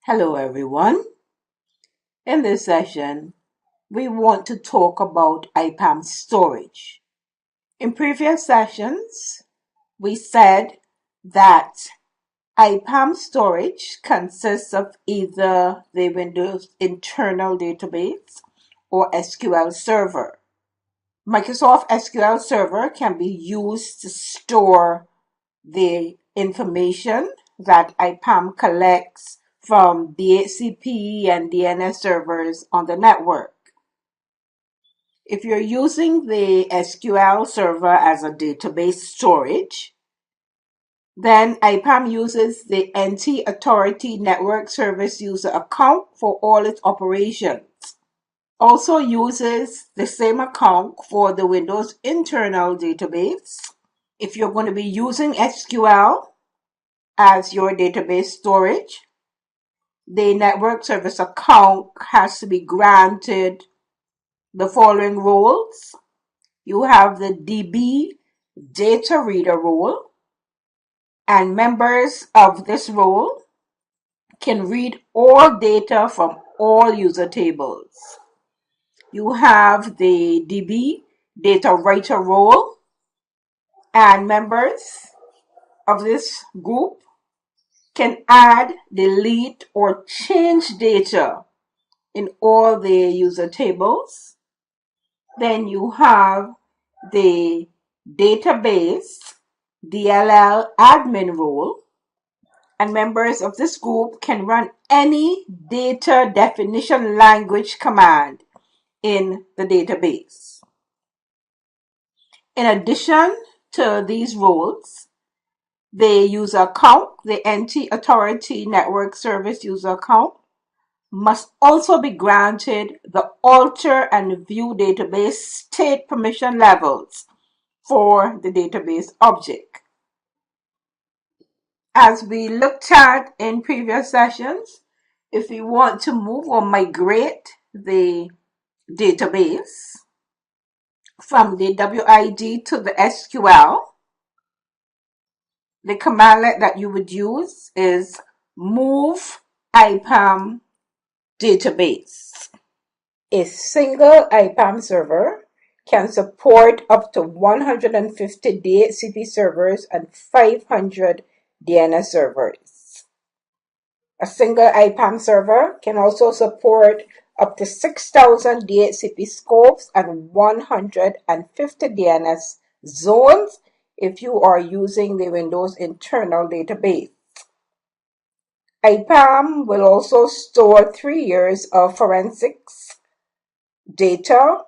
Hello everyone. In this session, we want to talk about Ipam storage. In previous sessions, we said that Ipam storage consists of either the Windows internal database or SQL server. Microsoft SQL Server can be used to store the information that Ipam collects from DHCP and DNS servers on the network. If you're using the SQL Server as a database storage, then Ipam uses the NT Authority Network Service User account for all its operations. Also uses the same account for the Windows internal database. If you're going to be using SQL as your database storage, the network service account has to be granted the following roles. You have the DB data reader role, and members of this role can read all data from all user tables. You have the DB data writer role, and members of this group can add, delete, or change data in all the user tables. Then you have the database DLL admin role, and members of this group can run any data definition language command in the database. In addition to these roles, the user account, the NT Authority Network Service user account, must also be granted the alter and view database state permission levels for the database object. As we looked at in previous sessions, if we want to move or migrate the database from the WID to the SQL, the command that you would use is move Ipam database. A single Ipam server can support up to 150 DHCP servers and 500 DNS servers. A single Ipam server can also support up to 6,000 DHCP scopes and 150 DNS zones if you are using the Windows internal database. Ipam will also store 3 years of forensics data,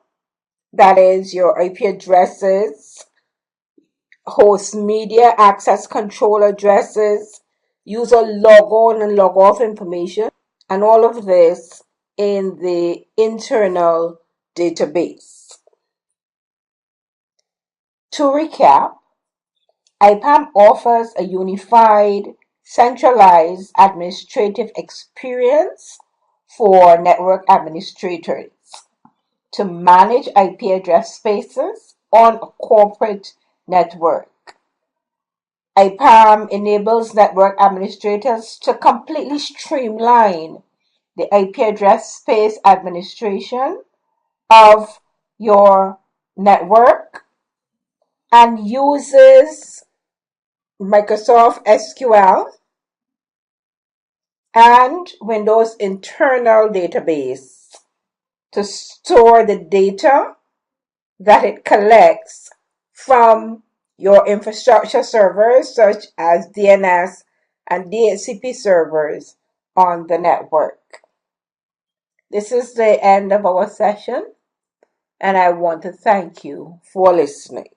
that is your IP addresses, host media access control addresses, user log on and log off information, and all of this in the internal database. To recap, Ipam offers a unified, centralized administrative experience for network administrators to manage IP address spaces on a corporate network. Ipam enables network administrators to completely streamline the IP address space administration of your network and uses Microsoft SQL and Windows internal database to store the data that it collects from your infrastructure servers such as DNS and DHCP servers on the network. This is the end of our session, and I want to thank you for listening.